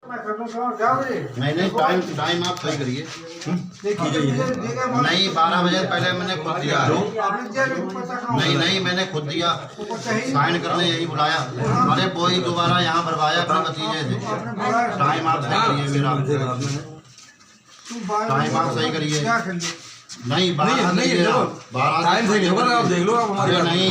नहीं टाइम आप सही करिए। नहीं 12 बजे पहले मैंने खुद दिया है। नहीं मैंने खुद दिया, साइन करने यही बुलाया। अरे वही दोबारा यहाँ भरवाया अपने भतीजे से। टाइम आप सही करिए मेरा, टाइम आप सही करिए। नहीं 12 नहीं है, 12 टाइम सही नहीं होगा। आप देख लो, आप हमारे नहीं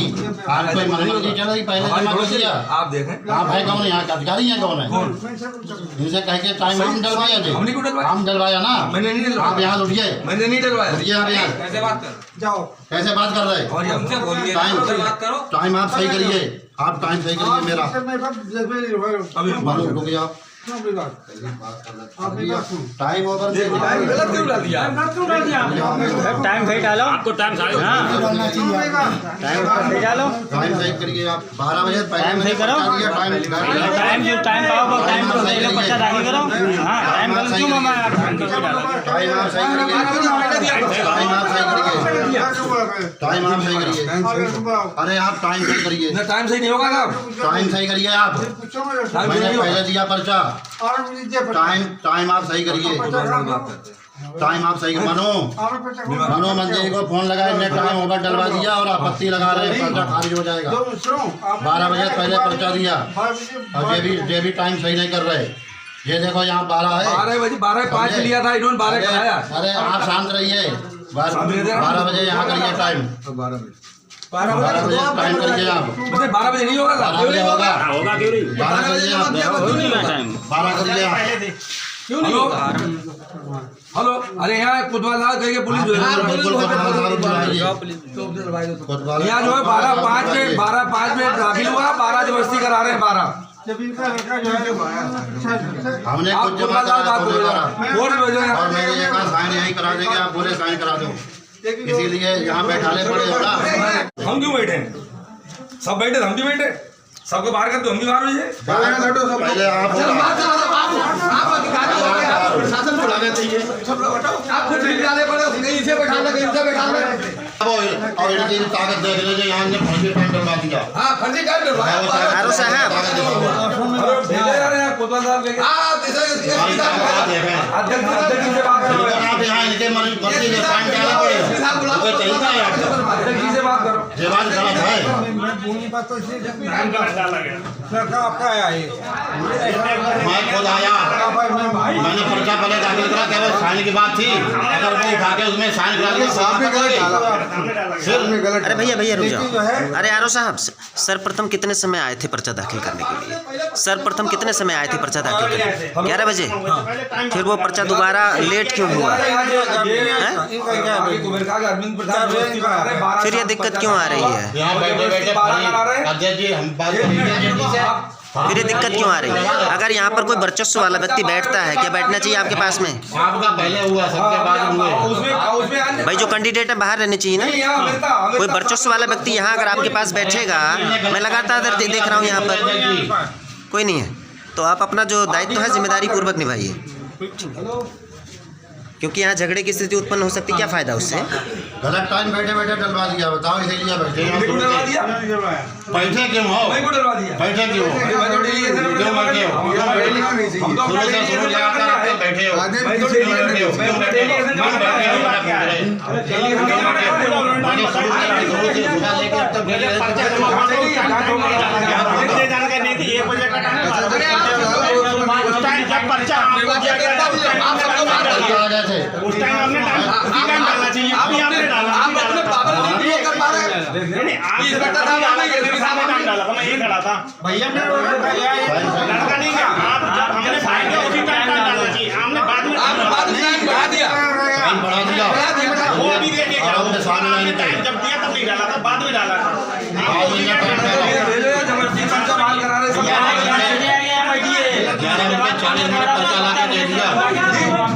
आज कोई मरम्मत की चल रही पहले जमा कर दिया। आप देखें आप है कौन, यहाँ का अधिकारी है कौन है? इनसे कह के टाइम हम डलवाया थे, हमने क्यों डलवाया? हम डलवाया ना, मैंने नहीं डलवाया। आप यहाँ उठिए, मैंने नहीं डलवाया। उठिए आप यहाँ। कैसे बात कर जाओ, कैसे बात कर रहे? और हमसे बोलिए, बात करो। टाइम आप सही करिए, आप टाइम सही करिए मेरा। अभी रुक जाओ, टाइम ओवर गलत क्यों डाल दिया? टाइम सही डालो, आपको टाइम सही डालो, टाइम सही करिए आप। 12 बजे पहले सही करो, टाइम जो टाइम पाओ टाइम पर्चा दाखिल करो। हाँ टाइम गलत क्यों मामा, टाइम आप सही करिए, टाइम आप सही करिए, टाइम आप सही करिए। अरे आप टाइम सही करिए, टाइम सही नहीं होगा साहब, टाइम सही करिए आप। मैंने पहले दिया पर्चा, टाइम आप सही करिए, टाइम आप सही। मनो मंजरी को फोन लगाए, ने टाइम ओवर डलवा दिया और आपत्ति लगा रहे हैं, पर्चा खारिज हो जाएगा। 12 बजे पहले पर्चा दिया और ये भी टाइम सही नहीं कर रहे। ये देखो यहाँ 12 है, 12 बजे 12:05 लिया था इन्होंने, 12 कराया। अरे आप शांत रहिए, 12 बजे यहाँ करिए टाइम, 12 बजे टाइम करिए आप। 12 बजे नहीं होगा साहब, 12 बजे होगा, होगा क्यों नहीं? 12 करिए आप, 12 करिए आप। क्यों नहीं होगा? हेलो, अरे यहाँ कोतवाल साहब कहिए पुलिस जो है, यहाँ जो है 12:05 में दाखिल हुआ, 12 जबरदस्ती करा रहे हैं। 12 हमने कुछ जमा करा और मैंने ये कहा साइन यहीं करा देंगे, आप बोले साइन करा दो, इसीलिए यहाँ बैठाले पड़े होगा। हम क्यों बैठे? सब बैठे, हम क्यों बैठे? सबको बाहर कर दो, हम भी बाहर भेजे। पहले आप शासन बुलाना चाहिए, आप खुद निकाले पड़े, कहीं से बैठाना, कहीं से बैठाना। और इनकी ताकत देख लीजिए, यहाँ ने फर्जी टाइम डलवा दिया। हाँ फर्जी टाइम डलवाया साहब, कोतवाल साहब अध्यक्ष से बात करो, आप यहाँ इनके मर्जी से टाइम डालना पड़ेगा, कोई तरीका है आपका? अध्यक्ष जी से बात करो। ये बात गलत है। मैं खुद आया, मैंने पर्चा पहले दाखिल करा, केवल साइन की बात थी, अगर वो उठा के उसमें साइन करा दिया। अरे भैया रुक जाओ। अरे आरो साहब, सर्वप्रथम कितने समय आए थे पर्चा दाखिल करने के लिए? सर्वप्रथम कितने समय आए थे पर्चा दाखिल करने? 11 बजे। फिर वो पर्चा दोबारा लेट क्यों हुआ? फिर ये दिक्कत क्यों आ रही है? फिर ये दिक्कत क्यों आ रही है? अगर यहाँ पर कोई वर्चस्व वाला व्यक्ति बैठता है, क्या बैठना चाहिए आपके पास में? आपका पहले हुआ, सबके बाद हुए। भाई जो कैंडिडेट है बाहर रहने चाहिए ना। कोई वर्चस्व वाला व्यक्ति यहाँ अगर आपके पास बैठेगा, मैं लगातार देख रहा हूँ यहाँ पर कोई नहीं है, तो आप अपना जो दायित्व है जिम्मेदारी पूर्वक निभाइए, क्योंकि यहाँ झगड़े की स्थिति उत्पन्न हो सकती है। क्या फायदा उससे? गलत टाइम बैठे बैठे डलवा दिया, बताओ इसीलिए बैठे। बैठे क्यों हो? बैठे क्यों हो? क्यों बैठे हो? शुरू से शुरू लगातार आप बैठे हो, उस टाइम हमने टाइम डालना चाहिए, अभी हमने डाला, आप अपने पावर नहीं कर पा रहे। नहीं आप टाइम डाला था, मैं ये खड़ा था भैया, लड़का नहीं क्या? आप जब हमने साइन किया उसी टाइम डालना चाहिए, हमने बाद में टाइम बढ़ा दिया, वो भी देखिए टाइम जब दिया तब नहीं डाला था, बाद में डाला था।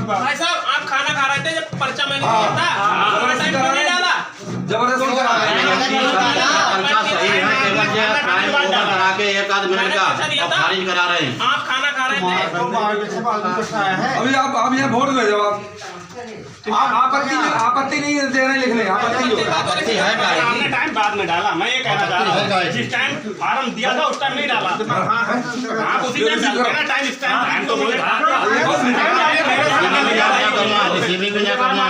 भाई साहब आप खाना खा रहे थे जब पर्चा मैंने दिया था, टाइम क्यों नहीं डाला? जबरदस्ती करा रहे हैं। एक आध मिनट का खारिज करा रहे हैं। आप खाना खा रहे थे, अभी आप यहाँ वोट भेजो आप। आपत्ति नहीं दे रहे लिखने, आपत्ति है गाइड हमने टाइम बाद में डाला, मैं ये कहना चाह रहा हूँ जिस टाइम फॉर्म दिया था उस टाइम नहीं डाला। आप उसी टाइम डाल देना, टाइम इस टाइम तो मुझे रिसीविंग भी नहीं करना,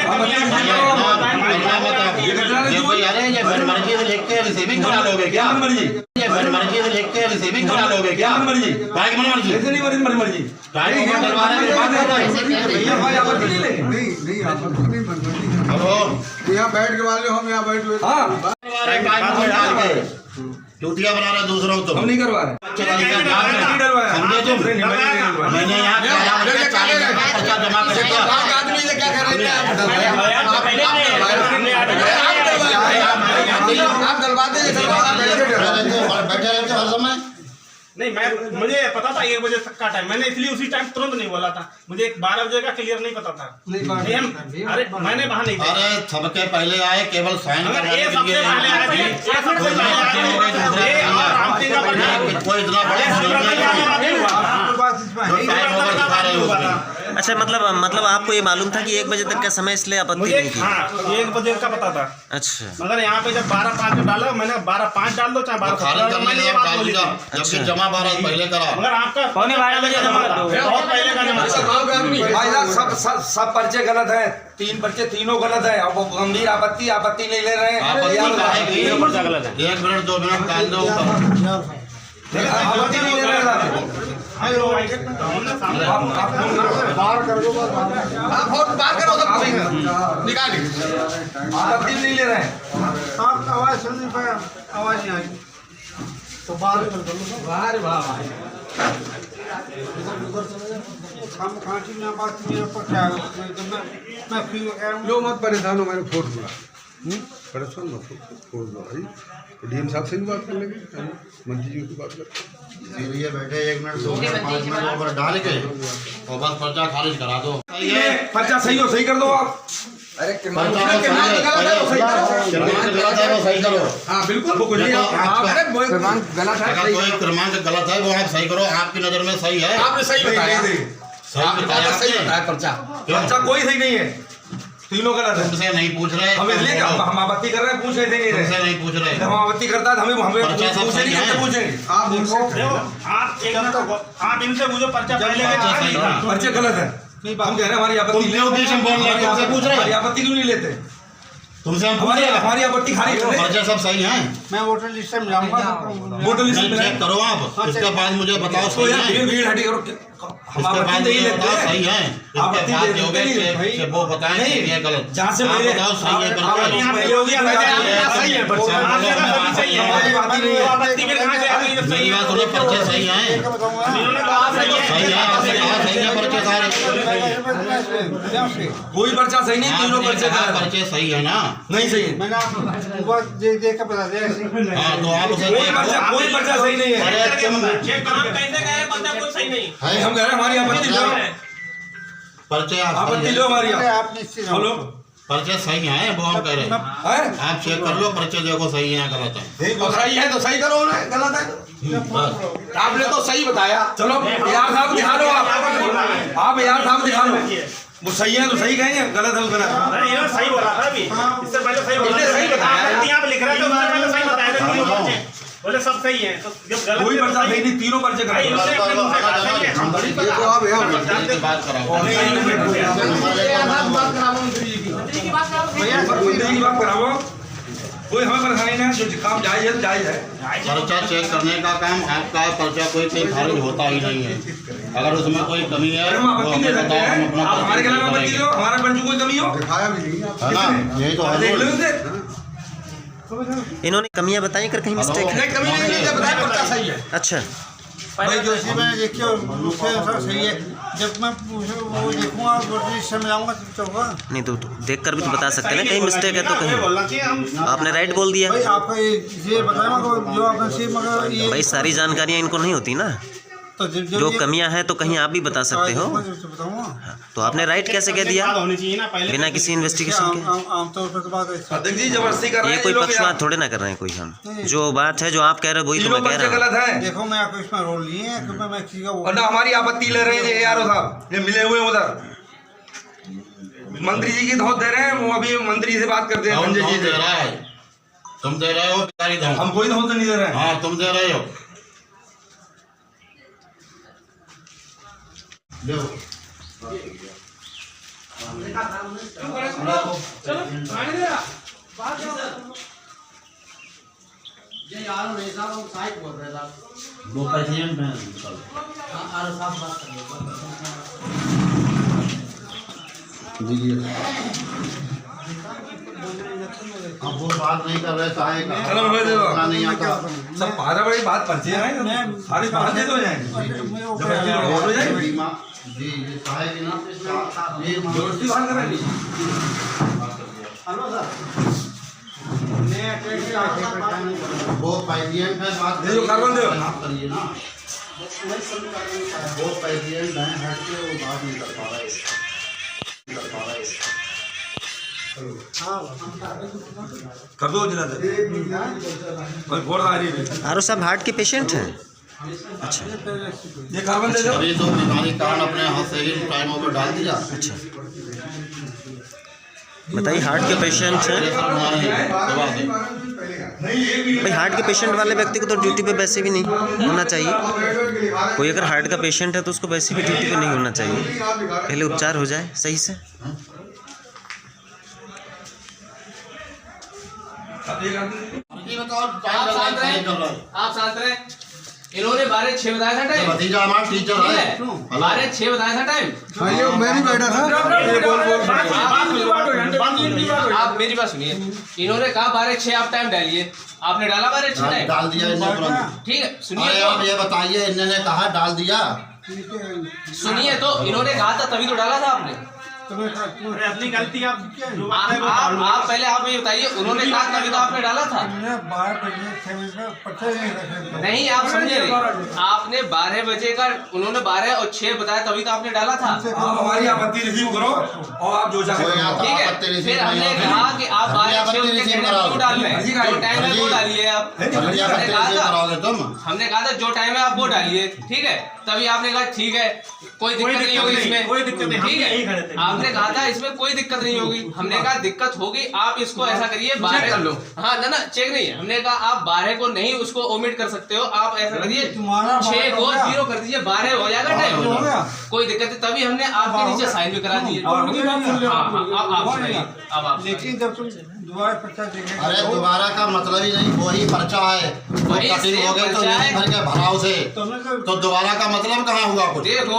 समझ लेना। ये कोई अरे ये मर्जी से लिख के रिसीविंग करा लोगे क्या? ये मर्जी से लिख के रिसीविंग करा लोगे क्या? मर्जी भाई की मर्जी ऐसे नहीं मर्जी टाइम ऊपर डलवा रहे हैं, बात कर रहे हैं। हेलो यहाँ बैठ के वाले हम यहाँ बैठ हुए। हाँ चूतिया बना रहे दूसरों को, हम नहीं करवा रहे। समझे तुम? मैंने यहाँ पर्चा जमा कर दिया। आप डलवाते बैठे रहते हर समय। नहीं, मुझे पता था 1 बजे तक का टाइम, मैंने इसलिए उसी टाइम तुरंत नहीं बोला था। मुझे 12 बजे का क्लियर नहीं पता था। अरे मैंने वहाँ नहीं था। अरे सबके पहले आए, केवल साइन करने के लिए सबसे पहले आए थे, कोई इतना बड़ा अच्छा, मतलब आपको ये मालूम था कि 1 बजे तक का समय, इसलिए आपत्ति नहीं थी? हाँ, 1 बजे का पता था। अच्छा, मगर यहाँ पे जब 12:05 में डाला, मैंने 12:05 डाल दो चाहे 12:17, मैंने ये बात बोली थी। जबकि जमा 12 पहले करा। मगर आपका 12:15 बजे जमा था, बहुत पहले का जमा था। भाई साहब सब पर्चे गलत हैं, 3 पर्चे तीनों गलत हैं। अब गंभीर आपत्ति नहीं ले रहे हैं। पर्चा गलत है। 1 मिनट 2 मिनट टाल दो। आपत्ति नहीं ले रहे हैं। बाहर करो सब निकालिए। आपत्ति नहीं ले रहे हैं। आपका आवाज सुन नहीं पाया, आवाज नहीं आई तो बाहर कर दो। हम खांसी में बात मेरे ऊपर क्या है? मैं फ्री हो गया हूँ। लो मत परेशान हो, मैंने फोड़ दिया। परेशान मत फोड़ दो भाई। डीएम साहब से भी बात कर लेंगे, मंत्री जी की बात करते। ये बैठे 1 मिनट 2 मिनट 5 मिनट ऊपर डाल के और बस पर्चा खारिज करा दो। पर्चा सही हो, सही कर दो आप। अरे पर्चा सही करो। हाँ बिल्कुल, क्रमांक गलत है, अगर कोई क्रमांक गलत है वो आप सही करो। आपकी नजर में सही है, आपने सही बताया। सही बताया पर्चा कोई सही नहीं है, तीनों गलत है। तुमसे नहीं पूछ रहे, हम इसलिए हम आपत्ति कर रहे हैं, पूछ रहे थे नहीं रहे। तुमसे नहीं पूछ रहे। हम आपत्ति करता है, हमें पर्चा सब पूछे सही नहीं, है। पूछेंगे। आप उनको आप इनसे पूछो पर्चा पहले पर्चा सही था। पर्चे गलत है, हम कह रहे हैं हमारी आपत्ति। तुम क्यों बीच में बोल रहे हो? तुमसे पूछ रहे हमारी हैं, आपत्ति क्यों नहीं लेते? तुमसे हम पूछ रहे हैं। हमारी आपत्ति खारिज कर दे। पर्चे सब सही हैं, मैं वोटर लिस्ट में जाऊंगा। वोटर लिस्ट में चेक करो आप। इसके बाद मुझे बताओ तो सही यार है। भीड़ हटी करो। हम इसके आपत्ति बाद नहीं मुझे लेते बताओ सही है। आपत्ति इसके बाद देते जो नहीं है भाई। वो बताएं कि ये गलत। जहाँ से आप पहले बताओ सही है आपत्ति पर्चा। पहले होगी, सही है पर्चा, सही है। आपत्ति फिर कहाँ से आ गई जब सही मेरी है? बात सुनो, पर्चे सही हैं, इन्होंने कहा सही है। सही है, आपसे कहा सही है पर्चे सारे। कोई पर्चा सही नहीं, तीनों आपने पर्चे कहा गलत हैं। पर्चे सही है ना? नहीं सही है। मैंने आपको देख के बता दिया ऐसे। हाँ तो आप उसे कोई पर्चा सही नहीं है। अरे तुम चेक करो कैसे गए, पर्चा कोई सही नहीं। हम कह रहे हैं हमारी आपत्ति लो, पर्चे आप आपत्ति लो हमारी। आप निश्चित रहो। हेलो, पर्चे सही हैं, वो हम कह रहे हैं। है आप चेक कर लो पर्चे, देखो सही है गलत है। सही है तो सही करो ना, गलत है आपने तो सही बताया। चलो यार साहब दिखा लो, आप यार साहब दिखा लो। वो सही है तो सही कहेंगे, गलत है तो गलत। अरे इन्होंने सही बोला था अभी, इससे पहले सही बोला था। सही बताया। यहाँ पे लिख रहे थे, उससे पहले सही बताया था। तीनों पर्चे बोले सब सही है, तो जब गलत कोई पर्चा सही नहीं, तीनों पर्चे गलत हैं। ये तो आप यहाँ की बात कराओ। मंत्री की बात कराओ, कोई हमें परेशानी नहीं है, जो काम जायज है जायज है। पर्चा चेक करने का काम आपका है। पर्चा कोई खारिज होता ही नहीं है। अगर उसमें कोई कमी है हम वो आपत्ति हमें दे सकते बताओ, हम हैं। अपना आप हमारे खिलाफ आपत्ति दो, हमारे पंच कोई कमी हो दिखाया भी नहीं आप। है ना? यही तो है देख लो रूल। इसे। इन्होंने कमियां बताई कर कहीं मिस्टेक है? नहीं कमी नहीं, नहीं बताया पर्चा सही है। अच्छा, भाई जोशी मैंने देखी और मुझसे सर सही है। जब मैं वो देखूंगा वोटर लिस्ट में जाऊंगा तो होगा। नहीं तो देख कर भी तो बता सकते हैं ना, कहीं मिस्टेक है तो कहीं। बोलना चाहिए हम। आपने राइट बोल दिया भाई आपका ये बताया मगर जो आपने सही मगर ये भाई, सारी जानकारियां इनको नहीं होती ना। तो जो कमियां हैं तो कहीं आप भी बता सकते हो। बताऊंगा। तो आपने राइट कैसे कह दिया बात होनी चाहिए ना पहले। बिना किसी इन्वेस्टिगेशन के? आमतौर पर तो बात ऐसी है। अध्यक्ष जी जबरदस्ती कर रहे ये हैं कोई लोग पक्षपात यहाँ। थोड़े ना कर रहे हैं कोई हम। जो बात है, जो आप कह रहे हो वही तो तीनों मैं कह पर्चे रहा हूँ। गलत है, देखो मैं आपको इसमें रोल लिए हैं क्योंकि मैं किसी का वो वरना हमारी आपत्ति ले रहे हैं ये यारो साहब, ये मिले हुए हैं उधर। मंत्री जी की धौत दे रहे हैं, वो अभी मंत्री से बात करते हैं संजय जी दे से। रहा है, तुम दे रहे हो बेकारी धौत। हम कोई धौत नहीं दे रहे हैं। हाँ तुम दे रहे हो। वो प्रेसिडेंट हैं अब वो बात नहीं कर रहे चाहे चलो मैं दे दो। नहीं आता सब बारह बड़ी बात पर्ची है, सारी बात दे दो जाएंगे। हो जाएगी बीमा जी ये चाहे कि ना ये दोस्ती बात कर रही। वो प्रेसिडेंट है बात दे दो, कार्बन दे दो। आप करिए ना वो प्रेसिडेंट है हट के वो बात नहीं कर पा रहे कर दो जिला से कोई फोड़ आ रही है। आरो साहब हार्ट के पेशेंट हैं? अच्छा ये कार्बन दे दो। अभी तो बीमारी कारण अपने हाथ से ही टाइम ओवर डाल दिया। अच्छा बताइए, हार्ट के पेशेंट हैं? भाई हार्ट के पेशेंट वाले व्यक्ति को तो ड्यूटी पे वैसे भी नहीं होना चाहिए। कोई अगर हार्ट का पेशेंट है तो उसको वैसे भी ड्यूटी पे नहीं होना चाहिए, पहले उपचार हो जाए सही से। आप शांत रहे। इन्होंने 12:06 बताया था टाइम। भतीजा हमारा टीचर है। 12:06 बताया था टाइम। मैं भी बैठा था। आप मेरी बात सुनिए। इन्होंने कहा 12:06 आप टाइम डालिए, आपने डाला 12:06 टाइम। डाल दिया इन्हें तुरंत। ठीक है सुनिए अरे आप ये बताइए, इन्होंने कहा डाल दिया। सुनिए तो इन्होंने कहा था तभी तो डाला था आपने। अपनी गलती आप पहले आप ये बताइए, उन्होंने कहा तभी तो आपने डाला था। नहीं आप समझे नहीं, आपने 12 बजे का, उन्होंने 12 और 6 बताया तभी तो आपने डाला था। आप हमारी आपत्ति रिसीव करो और आप जो चाहे कोई आता ठीक है, आपत्ति रिसीव फिर नहीं हमने होती। कहा कि आप 12:06 आपत्ति उनके रिसीव कहने पे कराओ। क्यों डाल रहे हैं? जो टाइम है वो डालिए आप। आपत्ति हमने रिसीव कहा था, कराओगे तुम। हमने कहा था जो टाइम है आप वो डालिए, ठीक है। तभी आपने कहा ठीक है, कोई दिक्कत नहीं होगी इसमें, कोई दिक्कत नहीं, हम ठीक यही खड़े है। थे। आपने कहा था इसमें कोई दिक्कत नहीं होगी, हमने कहा दिक्कत होगी, आप इसको ऐसा करिए 12 कर लो। हाँ ना चेक नहीं है, हमने कहा आप 12 को नहीं उसको ओमिट कर सकते हो, आप ऐसा करिए 6 को 0 कर दीजिए, 12 हो जाएगा टाइम, कोई दिक्कत नहीं। तभी हमने आपके नीचे साइन भी करा दिए। आप सुनाइए, अब आप लेकिन जब तुम दोबारा पर्चा देंगे अरे दोबारा का मतलब ही नहीं, वही पर्चा है। वही कटिंग हो गए तो पर्चा है। यहीं भर के भराव से, तो दोबारा का मतलब कहाँ हुआ कुछ? देखो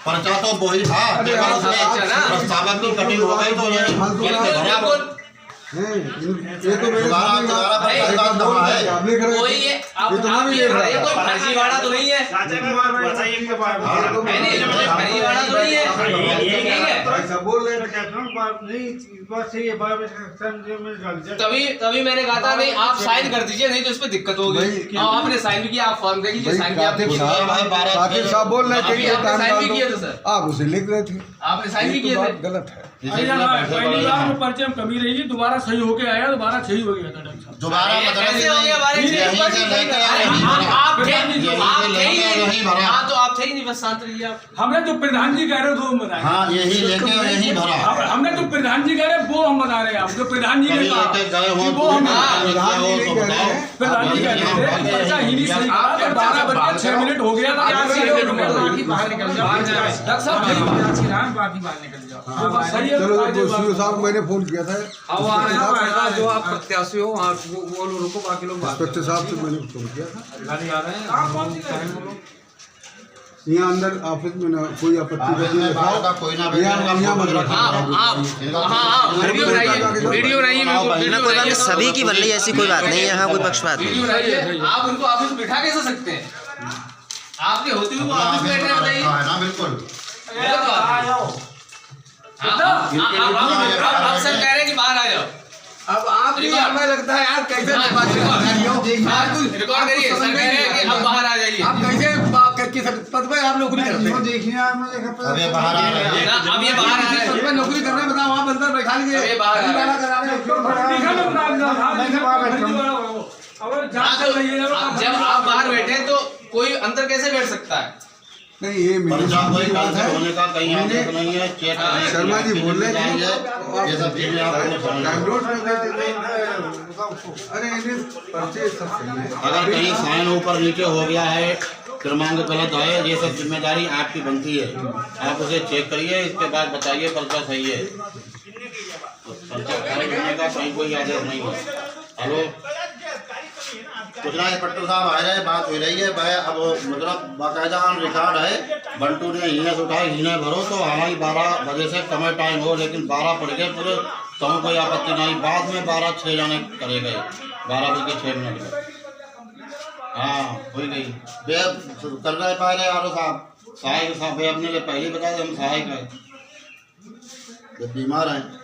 पर्चा तो वही था, केवल उसमें प्रस्तावक की कटिंग हो गई तो यहीं भर के भरा। ये तो मेरे दोबारा दोबारा पर्चा की बात कहाँ है? कोई ये आप ये बताइए, कोई फर्जीवाड़ा तो नहीं है? बताइए नहीं, फर्जीवाड़ा तो नहीं है, ठीक है। तभी मैंने कहा था नहीं आप साइन कर दीजिए, नहीं तो इस पे दिक्कत होगी। और आपने साइन भी किया, आप फॉर्म दे दीजिए, साइन भी आपने किया। साकिब साहब बोल रहे थे अभी कि आपने टाइम साइन डाल भी दो। किए थे सर, आप उसे लिख रहे थे, आपने साइन भी ये किए तो थे। बात गलत है। पहली बार में पर्चे में कमी रही, दोबारा सही होके आया, दोबारा सही हो गया था डॉक्टर साहब। दोबारा मतलब कैसे हो गया हमारे यहीं से लेके और यहीं भरा। आप थे यहीं से लेके और यहीं भरा। हाँ तो आप थे ही नहीं, बस शांत रहिए आप। हमने जो प्रधान जी कह रहे थे वो बताए। हाँ यही लेके और यहीं भरा। हमने जो प्रधान जी कह रहे वो हम बता रहे हैं, आप जो प्रधान जी ने कभी कहा लेके गए हो कि वो हम प्रधान जी तो नहीं कह रहे बताओ। हैं। प्रधान जी कह रहे थे पर्चा ही नहीं सही करा, तो 12:06 हो गया था। आप सही है, बाहर निकल जाओ, बाहर जाओ। डॉक्टर साहब सही बात है, चलो तो सीओ साहब को मैंने फोन किया था, जो आप प्रत्याशी हो वहाँ वो लोगों को बाकी लोग बात इंस्पेक्टर साहब से मैंने फोन किया था। गाड़ी आ रहे हैं यहाँ अंदर ऑफिस में ना कोई आपत्ति ऑफिस में बाहर का कोई ना बैठे, यहाँ इनका फोटो मत हाँ वीडियो बनाइए, वीडियो बनाइए, ना कोई बात नहीं, सभी की बन रही है, ऐसी कोई बात नहीं है, यहाँ कोई पक्षपात नहीं। वीडियो बनाइए। आप उनको ऑफिस में बिठा कैसे सकते हैं? आपके होते हुए वो ऑफिस में बैठे बताइए। ना बिल्कुल गलत बात है। आप सर कह रहे हैं कि बाहर आ जाओ। अब आप हमें लगता है यार कैसे रिकॉर्ड करिए, सर कह रहे हैं कि अब बाहर आ जाइए। आप कैसे किस पद पे आप नौकरी करते हैं? अब ये बाहर आ रहे हैं। अब ये बाहर आ रहे पद हैं, पे नौकरी कर रहे हैं, बताओ वहाँ अंदर बैठा लीजिए। अब ये बाहर आ रहे हैं। जब आप बाहर बैठे तो कोई अंदर कैसे बैठ सकता है? नहीं ये मेरी पर्चा कोई बात कैंसिल है। होने का कहीं आदेश नहीं है। चेक शर्मा जी बोल रहे थे ये सब चीजें आपको डाउनलोड कर देते थे। अरे इन्हें पर्चे सब सही है। अगर कहीं साइन ऊपर नीचे हो गया है, क्रमांक गलत है, ये सब जिम्मेदारी आपकी बनती है। आप उसे चेक करिए, इसके बाद बताइए पर्चा सही है। पर्चा खारिज होने का कहीं कोई आदेश नहीं है। हेलो, कुछ इंस्पेक्टर साहब आ रहे, बात हो रही है भाई। अब मतलब बाकायदा ऑन रिकॉर्ड है, बंटू ने हीने से उठाए, हीने भरो तो हमारी 12 बजे से कम टाइम हो, लेकिन 12 पड़ गए पूरे, तो कोई आपत्ति नहीं। बाद में 12:06 जाने करे गए, 12:06 हाँ हो गई। वे कर रहे पहले आरो साहब सहायक साहब, वे अपने लिए पहले बताए हम सहायक है, जब बीमार हैं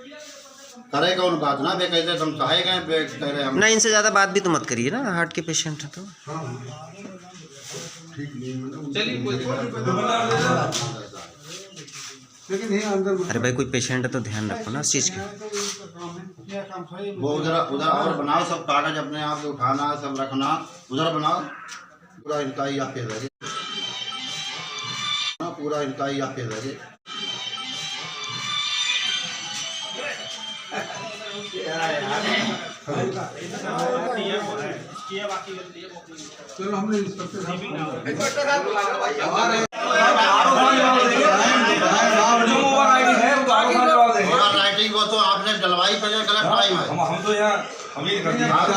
करे कौन बात ना, वे कहते हम सहायक हैं, वे कह रहे हम ना। इनसे ज़्यादा बात भी तो मत करिए ना, हार्ट के पेशेंट हैं तो। ठीक नहीं चलिए कोई दिक्कत लेकिन ये अंदर अरे भाई कोई पेशेंट है तो ध्यान रखो ना इस चीज़ का। वो उधर उधर और बनाओ, सब कागज अपने आप से उठाना, सब रखना, उधर बनाओ। पूरा इनका ही आप रहे, पूरा इनका ही आप रहे। चलो हमने इंस्पेक्टर राइटिंग को तो आपने डलवाई पहले, गलत टाइम है। हम तो यहाँ हम ही कर दिए। आपने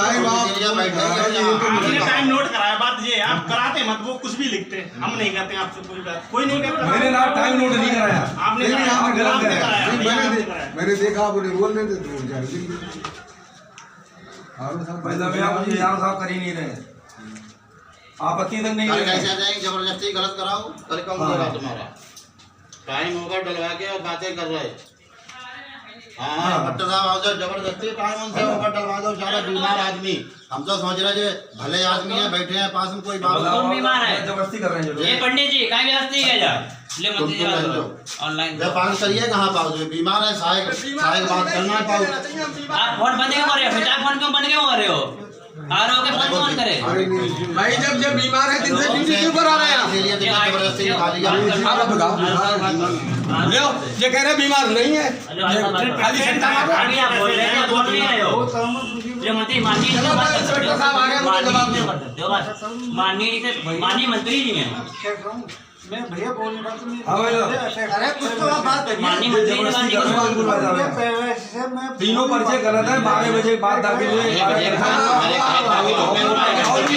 टाइम नोट कराया, बात ये है आप कराते मत, वो कुछ भी लिखते, हम नहीं करते आपसे कोई बात, कोई नहीं करता। मैंने ना टाइम नोट नहीं कराया, आपने मैंने देखा आप बोल रहे थे यार साहब कर ही नहीं रहे, आपत्ति तक नहीं कल कैसे जाएंगे, जबरदस्ती गलत कराओ, कल कौन होगा तुम्हारा टाइम होगा डलवा के और बातें कर रहे। हाँ भट्ट साहब आओ, जबरदस्ती टाइम उनसे होगा डलवा दो, सारा बीमार आदमी। हम तो समझ रहे हैं भले आदमी है, बैठे हैं पास में, कोई बात कौन बीमार है? जबरदस्ती कर रहे हैं। ये पंडित जी कहीं व्यवस्था है जा ले मत दीजिए ऑनलाइन पास करिए, कहाँ पाओ जो बीमार है, सहायक बात करना है पाओ। आप फोन बंद क्यों कर रहे हो? फिर आप फोन क्यों बंद क्यों कर रहे हो? आ रहे हो के फोन क्यों बंद करे? भाई जब बीमार है जिनसे ड्यूटी क्यों करा रहे हैं इसीलिए तो जबरदस्ती निकाल लिया। आप बताओ लो ये कह रहे बीमार नहीं है खाली सेंटर में आगे आप बोल रहे हैं, बोल नहीं रहे हो। जो मंत्री माननीय इंस्पेक्टर साहब आ गए, मुझे जवाब दो। माननीय मंत्री जी हैं, मैं भैया बोल रहा हूँ, अरे कुछ तो आप बात करिए। माननीय मंत्री जी जबरदस्ती बात करने करो। वाला बुलवा जाए। तीनों पर्चे गलत है, 12 बजे के बाद दाखिल हुए।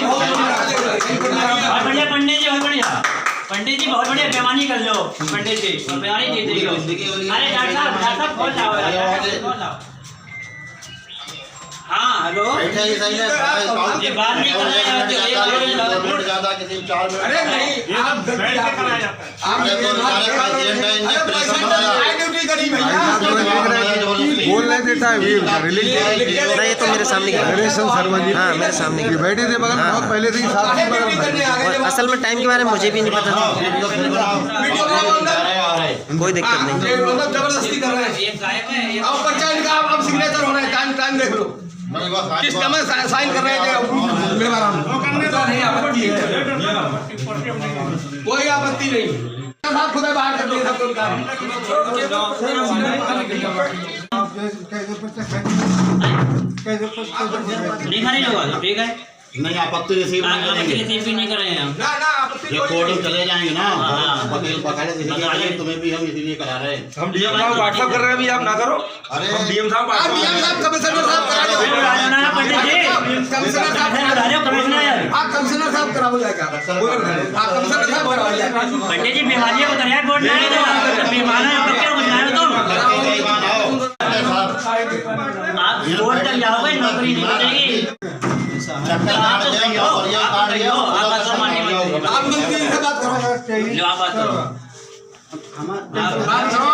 बहुत बढ़िया पंडित जी, बहुत बढ़िया पंडित जी, बहुत बढ़िया बेईमानी कर लो पंडित जी, बेईमानी दे दे लो। अरे डॉक्टर साहब खोल लाओ, खोल लाओ। हाँ हेलो, ये बात नहीं कर रहे हैं ज्यादा किसी 4 मिनट। अरे नहीं आप ड्यूटी करी भैया बोल रहे थे टाइम नहीं, ये तो मेरे सामने शर्मा जी हाँ मेरे सामने की बैठे थे मगर बहुत पहले से ही साथ और असल में टाइम के बारे में मुझे भी नहीं पता था, कोई दिक्कत नहीं। मतलब जबरदस्ती कर रहे हैं। ये गायब है, ये अब पर्चा इनका अब सिग्नेचर होना है, टाइम देख लो किस काम में साइन कर रहे थे मेमोरांडम। कोई आपत्ति नहीं, साहब खुद बाहर कर दिए सबको निकाल। नहीं खाने होगा, ठीक है नहीं आपत्ति रिसीव नहीं करेंगे, रिसीव भी नहीं कर रहे हैं हम। ना ना आपत्ति ये कोई कोर्ट नहीं। में चले जाएंगे ना, हाँ। वकील बकायदे इसीलिए करेंगे, तुम्हें भी हम इसीलिए करा रहे हैं। हम डीएम साहब व्हाट्सएप कर रहे हैं, अभी आप ना करो। अरे हम डीएम साहब आप डीएम साहब कमिश्नर साहब करा दो। कमिश्नर साहब आप कमिश्नर साहब कराओ जाएगा, आप कमिश्नर साहब कराओ जाएगा। पंडित जी बीमारियों को दरिया बोर्ड नहीं दो, बीमार बच्चों को बुलाओ तुम। आप कोर्ट तक जाओगे, नौकरी नहीं मिलेगी। आप तो सही हो, आप तो सही हो, आप बात करो माननीय मंत्री, आप मंत्री से बात करो, जो आप बात करो, बात करो,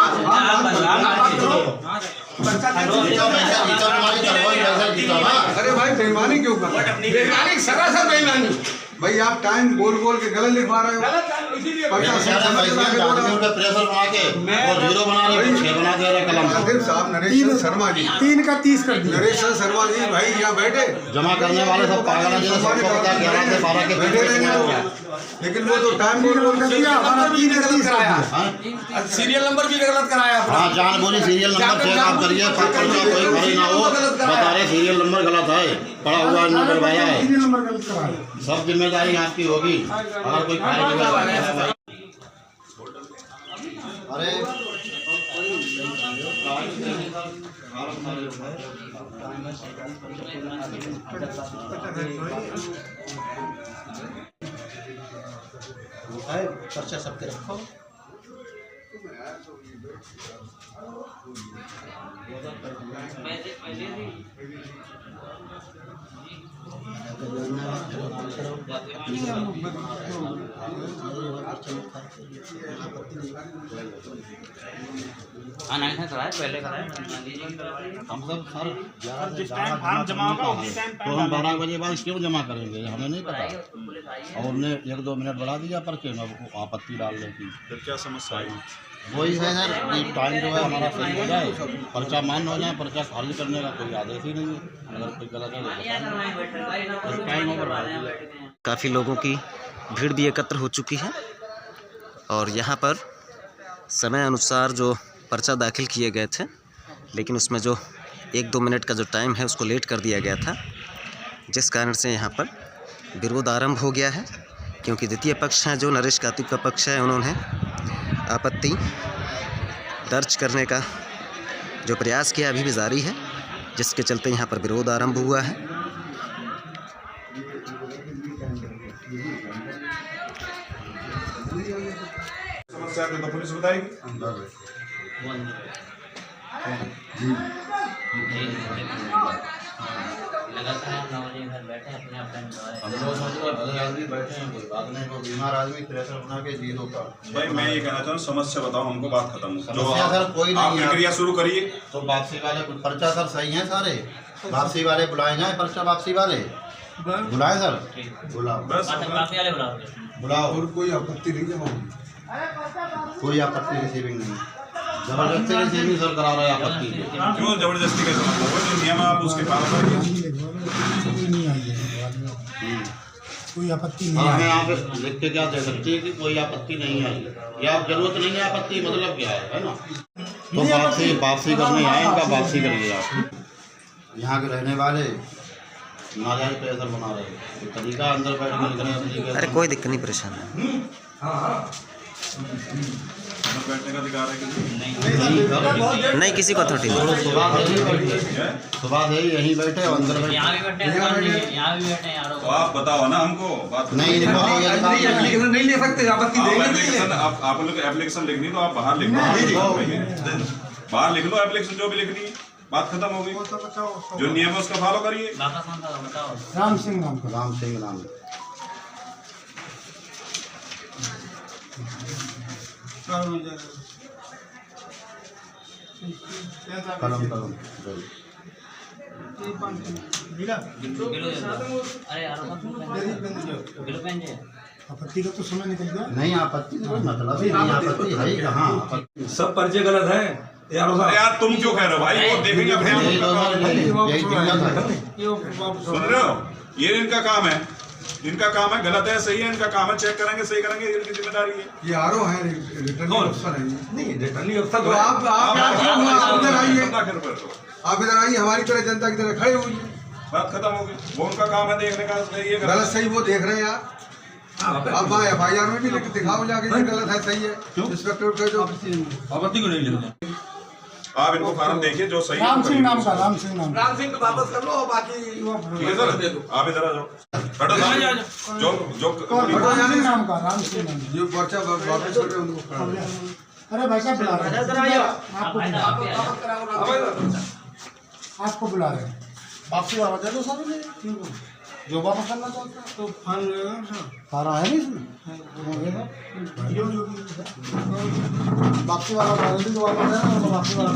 आप बात करो। अरे भाई बेईमानी क्यों कर रहे हैं? बेईमानी सरासर बेईमानी। भाई आप टाइम बोल के गलत लिखवा रहे हो। प्रेशर बना के वो 0 बना रहे, 6 बना दे रहे कलम। साहब नरेश शर्मा जी 3 का 30 कर दिया। नरेश शर्मा जी भाई यहाँ बैठे, जमा करने वाले सब पागल हैं, जिन्हें सबको पता है 11 से 12 के बैठे रहेंगे, लेकिन वो तो टाइम बोल कर दिया, हमारा 3 का 30 कराया, सीरियल नंबर भी गलत कराया। हाँ जान बोली सीरियल नंबर चेक आप करिए, कोई खड़ी ना हो, बता रहे सीरियल नंबर गलत है, पड़ा हुआ नहीं करवाया है, सीरियल नंबर गलत कराया। सब जिम्मेदारी आपकी होगी। अगर कोई खाएगा अरे पर्चा सबके रखो। पहले कराए हम सब सर जिस टाइम फॉर्म जमा होगा उसी टाइम तो हम 12 बजे बाद क्यों जमा करेंगे, हमें नहीं पता, और उन्हें 1-2 मिनट बढ़ा दिया पर्चे में आपत्ति डालने की। फिर क्या समस्या आई? वही है सर कि टाइम जो है हमारा सही हो जाए, पर्चा मान्य हो जाए, पर्चा खारिज करने का कोई आदेश ही नहीं है। अगर कोई गलत है तो टाइम ओवर। काफ़ी लोगों की भीड़ भी एकत्र हो चुकी है और यहाँ पर समय अनुसार जो पर्चा दाखिल किए गए थे, लेकिन उसमें जो 1-2 मिनट का जो टाइम है उसको लेट कर दिया गया था, जिस कारण से यहाँ पर विरोध आरंभ हो गया है। क्योंकि द्वितीय पक्ष है जो नरेश कातिब का पक्ष है, उन्होंने आपत्ति दर्ज करने का जो प्रयास किया अभी भी जारी है, जिसके चलते यहाँ पर विरोध आरंभ हुआ है। समस्या है तो पुलिस बताएगी। बीमार आदमी प्रेशर बना के 0 का। भाई मैं ये कहना चाहता हूँ, समस्या बताओ हमको, बात खत्म। जो समस्या सर कोई आप नहीं है, प्रक्रिया शुरू करिए। तो वापसी वाले पर्चा सर सही है सारे, वापसी वाले बुलाए जाए, पर्चा वापसी वाले बुलाए सर, बुलाओ बस बुलाओ। और कोई आपत्ति नहीं जमा होगी, कोई आपत्ति रिसीविंग नहीं, जबरदस्ती रिसीविंग सर करा रहे हैं आपत्ति। क्यों जबरदस्ती का जमा? वो जो नियम है आप उसके पालन करिए। कोई आपत्ति हमें यहाँ पे लिख के क्या दे सकते हैं कि कोई आपत्ति नहीं आई, या आप जरूरत नहीं है आपत्ति, मतलब क्या है ना? तो वापसी करने आए, इनका वापसी करिए आप। यहाँ के रहने वाले नाजायज प्रेशर बना रहे हैं, तरीका अंदर बैठ के लिख रहे हैं। अरे कोई दिक्कत नहीं, परेशान है। बैठने का अधिकार है कि नहीं, किसी को अथॉरिटी नहीं। सुबह से यहीं बैठे और अंदर बैठे। तो आप बताओ ना हमको बात। नहीं नहीं ले सकते, आपत्ति एप्लीकेशन आप लोग एप्लीकेशन लिखनी तो आप बाहर लिख लो, बाहर लिख लो एप्लीकेशन जो भी लिखनी है, बात खत्म हो गई। जो नियम है उसका फॉलो करिए। राम सिंह नाम का। राम सिंह नाम कलम आपत्ति का तो समय निकल गया। नहीं, आपत्ति तो मतलब ही नहीं, आपत्ति है ही कहाँ। सब पर्चे गलत है यार तुम क्यों कह रहे हो भाई? वो देखेंगे अपने सुन रहे हो? ये इनका काम है, इनका काम है, गलत है सही है, इनका काम है, चेक करेंगे सही करेंगे, इनकी जिम्मेदारी है। ये आरओ है, रिटर्निंग अफसर है। नहीं रिटर्निंग अफसर तो आप इधर आइए, बात आप इधर आइए, हमारी तरह जनता की तरह खड़े हुई। खत्म हो गई। वो उनका काम है देखने का, सही है गलत सही वो देख रहे हैं यार। आप FIR में भी लिख दिखाओ जाके, ये गलत है सही है। इंस्पेक्टर का जो आपत्ति को नहीं लिखना। आप इनको फार्म देखिए जो सही है। राम सिंह नाम का। राम सिंह को वापस कर लो, बाकी ठीक है सर, आप इधर आ जाओ। हटो सर, जो राम सिंह नाम का। राम सिंह नाम जो पर्चा वापस कर रहे उनको खड़ा का। अरे भाई साहब बुला रहे हैं, आपको बुला रहे हैं। वापसी वापस दे दो सर, जो वापस करना चाहते हैं तो फाइन लगेगा सर। सारा है नहीं इसमें, वापसी वाला वापसी वाला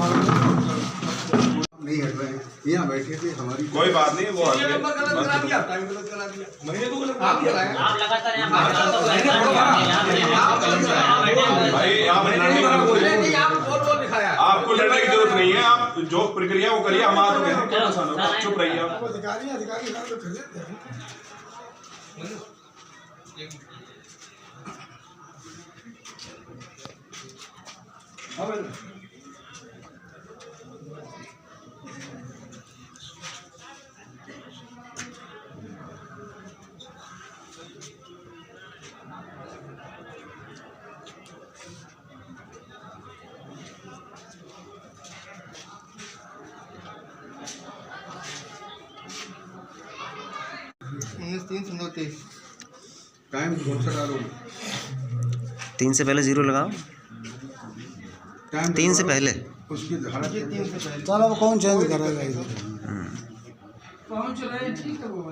नहीं हट रहे हैं, यहाँ बैठे थे हमारी कोई बात नहीं, वो ये नंबर गलत करा दिया, टाइम गलत करा दिया, महीने को गलत आप लगातार यहाँ भाई आप बोल दिखाया आपको लड़ने की जरूरत नहीं है, आप जो प्रक्रिया वो करिए, हम आप चुप रहिए आप। अधिकारी तो कर देते हैं। टाइम कौन सा डालोगे? 3 से पहले 0 लगाओ, टाइम 3 से पहले। उसकी धारा चलो वो कौन चेंज करेगा इधर? पहुंच रहे हैं, ठीक है वो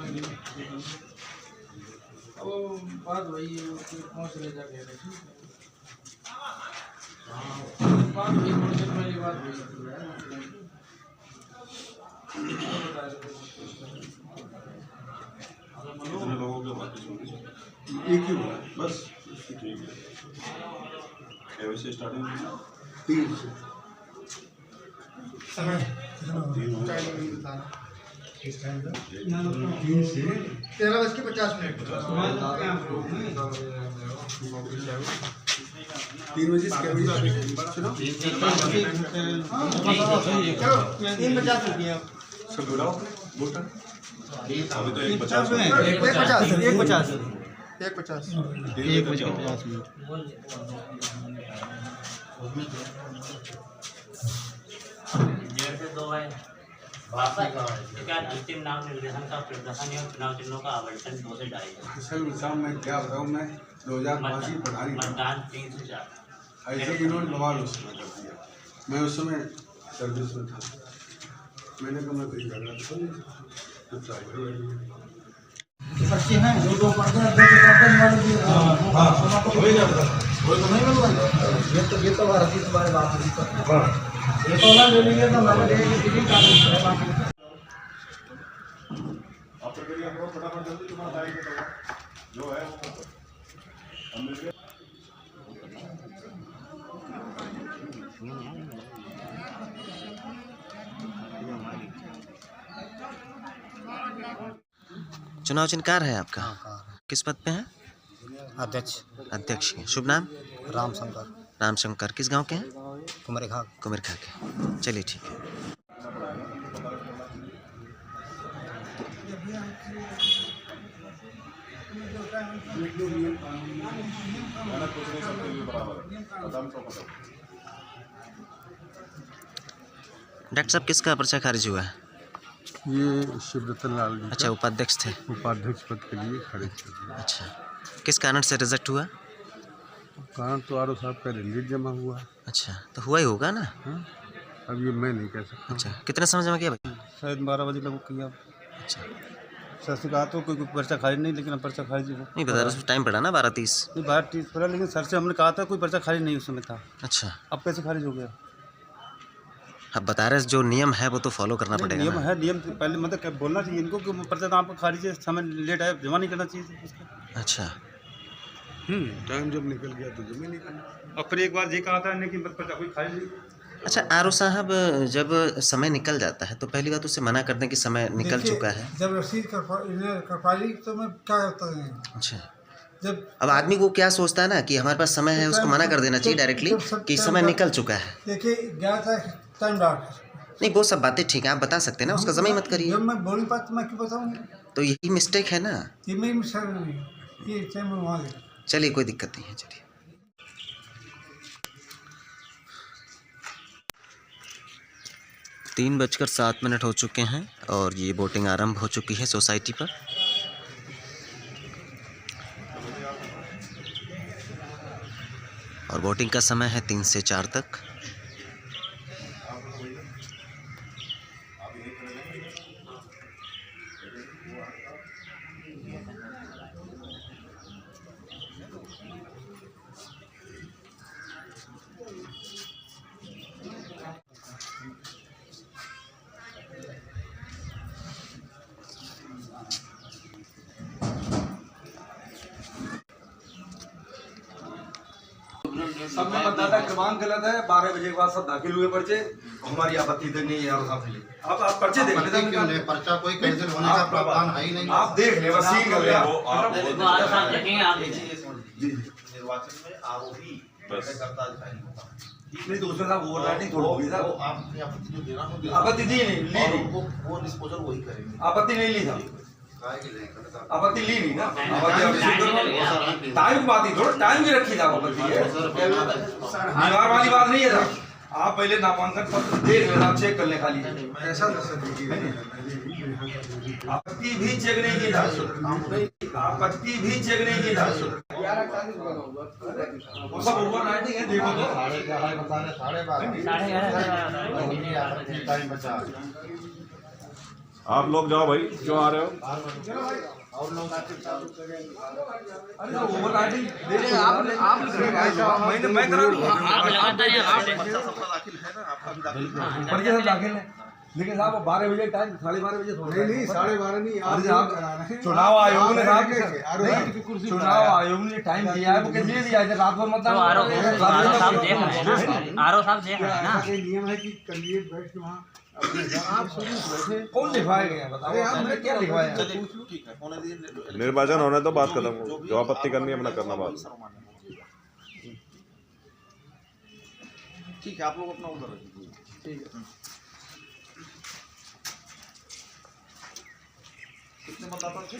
बात वही है, पहुंच रहे जाके ठीक है, बात वही पहली बात वही लोगों के बातें सुन एक ही बात बस ठीक है। वैसे स्टार्टिंग 3 से इस टाइम पे 3 से 13:50 तीन बजे से क्या बजे सुनो 3:50 रुपया सब बुलाओ वोटर अभी तो 1:50 1:50 जैसे 2 है अंतिम नाम निर्देशन का प्रदर्शन एवं चुनाव चिन्हों का आवंटन 2 से 2.5। असल में मैं क्या बताऊँ, मैं 2005 की प्रधानी मतदान 3 से 4। ऐसे इन्होंने बवाल उस समय कर दिया। मैं उस समय सर्विस में था, मैंने कहा मैं कोई झगड़ा तो नहीं, चुपचाप बच्चे हैं जो 2 पर्दा ये तो भारत की तुम्हारे बात नहीं करता, ये तो ना ले लेंगे तो मैंने किसी कानून से बाकी आप प्रक्रिया करो फटाफट जल्दी, तुम्हारा टाइम जो है वो हम मिल गए। चुनाव चिन्ह कार है आपका? किस पद पे है? अध्यक्ष अध्यक्ष के। शुभ नाम? रामशंकर रामशंकर। किस गांव के हैं? कुमरिखा कुमरिखा के। चलिए ठीक है। डॉक्टर साहब, किसका पर्चा खारिज हुआ है? ये शिवरतन लाल जी अच्छा, उपाध्यक्ष थे। उपाध्यक्ष पद के लिए खड़े थे। अच्छा, किस कारण से रिजेक्ट हुआ? कारण तो आर.ओ. साहब का रिलीज जमा हुआ। अच्छा, तो हुआ ही होगा ना। अब ये मैं नहीं कह सकता। अच्छा, कितने समय जमा किया भाई? शायद 12 बजे लगभग किया। अच्छा, सर से कहा तो कोई पर्चा खारिज नहीं, लेकिन अब पर्चा खारिज हुआ। नहीं बता रहा, उसमें टाइम पड़ा ना 12:30। नहीं 12:30 पड़ा, लेकिन सर से हमने कहा था कोई पर्चा खारिज नहीं उस समय था। अच्छा, अब कैसे खारिज हो गया? अब बता रहे जो नियम है वो तो फॉलो करना पड़ेगा नियम ना। है, नियम पहले मतलब क्या बोलना चाहिए इनको कि पर्चा तो आपको खारिज है, समय लेट आया, जमा नहीं करना चाहिए उसका। अच्छा, टाइम जब निकल गया तो जमा नहीं करना। और फिर एक बार ये कहा था कि पर्चा कोई खारिज नहीं। अच्छा आर.ओ. साहब, जब समय निकल जाता है तो पहली बात उससे मना कर दें कि समय निकल चुका है। जब रसीद कर पाई तो मैं क्या करता हूँ। अच्छा, जब अब आदमी को क्या सोचता है ना कि हमारे पास समय है, उसको मना कर देना चाहिए डायरेक्टली कि समय निकल चुका है। देखिए गया था टाइम डाट। नहीं, वो सब बातें ठीक है, आप बता सकते हैं ना, उसका जमा ही मत करिए। जब मैं बोल नहीं पाता मैं क्यों बताऊँगी? तो यही मिस्टेक है ना। ये मेरी मिसाल नहीं है, ये टाइम में वहाँ गया। चलिए, कोई दिक्कत नहीं है। चलिए, 3:07 हो चुके हैं और ये वोटिंग आरंभ हो चुकी है सोसाइटी पर। और वोटिंग का समय है 3 से 4 तक। मतदाता क्रमांक गलत है, 12 बजे के बाद सब दाखिल हुए पर्चे, हमारी आपत्ति तक नहीं है यार साहब। आप पर्चे देख लेते क्यों नहीं? पर्चा कोई कैंसिल होने का प्रावधान है ही नहीं। आप देख ले बस सीन कर ले आप। निर्वाचन में आरोपी कार्यकर्ता अधिकारी होगा। नहीं तो उसमें साहब ओवरराइडिंग थोड़ा होगी साहब। आपने आपत्ति जो देना होगी, आपत्ति दी नहीं, ली नहीं, वो डिस्पोजल वही करेंगे। आपत्ति नहीं ली साहब, आपत्ति ली नहीं ना, टाइम की बात ही, थोड़ा टाइम भी रखी साहब। आपत्ति है निवार वाली बात नहीं है साहब। आप पहले नामांकन पत्र देख लेना, आप चेक कर ले खाली। ऐसा आपत्ति भी चेक नहीं की था, आपत्ति भी चेक नहीं की था। वो सब ओवरराइडिंग है, देखो तो 11:30 बता रहे, 12:30 टाइम बचा। आप लोग जाओ भाई, क्यों आ रहे हो? और लोग अरे ओवरराइडिंग देखो आप मैं करा दूंगा। आप लगातार आप पर्चे सब दाखिल है, लेकिन साहब 12 बजे टाइम, 12:30 बजे नहीं 12:30 नहीं, अरे साहब चुनाव आयोग ने साहब चुनाव आयोग ने टाइम दिया है, वो किस लिए दिया है? रात भर मतदान। आरो साहब देख रहे हैं ना। नियम है कि कैंडिडेट बैठ के वहाँ कौन लिखवाए गए हैं बताओ, हमने क्या लिखवाया है? निर्वाचन होने तो बात खत्म हो, जो आपत्ति करनी है अपना करना बात। ठीक है, आप लोग अपना उधर रखिए। ठीक है, कितने मतदाता थे?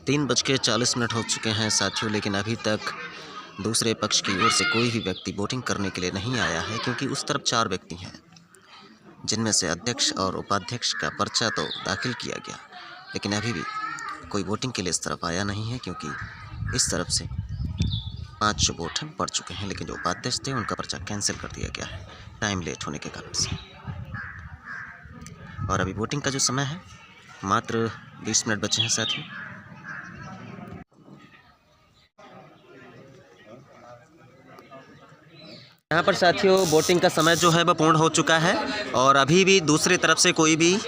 3:40 हो चुके हैं साथियों, लेकिन अभी तक दूसरे पक्ष की ओर से कोई भी व्यक्ति वोटिंग करने के लिए नहीं आया है, क्योंकि उस तरफ 4 व्यक्ति हैं, जिनमें से अध्यक्ष और उपाध्यक्ष का पर्चा तो दाखिल किया गया, लेकिन अभी भी कोई वोटिंग के लिए इस तरफ आया नहीं है, क्योंकि इस तरफ से 5 जो वोट हैं पड़ चुके हैं, लेकिन जो उपाध्यक्ष थे उनका पर्चा कैंसिल कर दिया गया है टाइम लेट होने के कारण से। और अभी वोटिंग का जो समय है मात्र 20 मिनट बचे हैं साथियों। यहाँ पर साथियों वोटिंग का समय जो है वह पूर्ण हो चुका है, और अभी भी दूसरी तरफ से कोई भी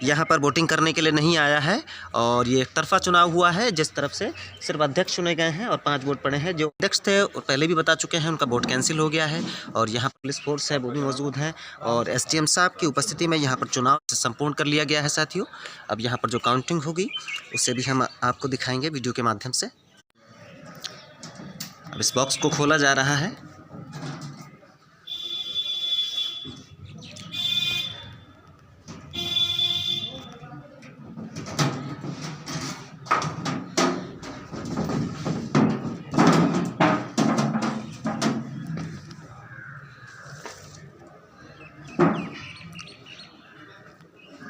यहाँ पर वोटिंग करने के लिए नहीं आया है। और ये एक तरफा चुनाव हुआ है, जिस तरफ से सिर्फ अध्यक्ष चुने गए हैं और 5 वोट पड़े हैं। जो अध्यक्ष थे पहले भी बता चुके हैं, उनका वोट कैंसिल हो गया है। और यहाँ पुलिस फोर्स है वो भी मौजूद है, और एसडीएम साहब की उपस्थिति में यहाँ पर चुनाव संपूर्ण कर लिया गया है साथियों। अब यहाँ पर जो काउंटिंग होगी उससे भी हम आपको दिखाएँगे वीडियो के माध्यम से। अब इस बॉक्स को खोला जा रहा है।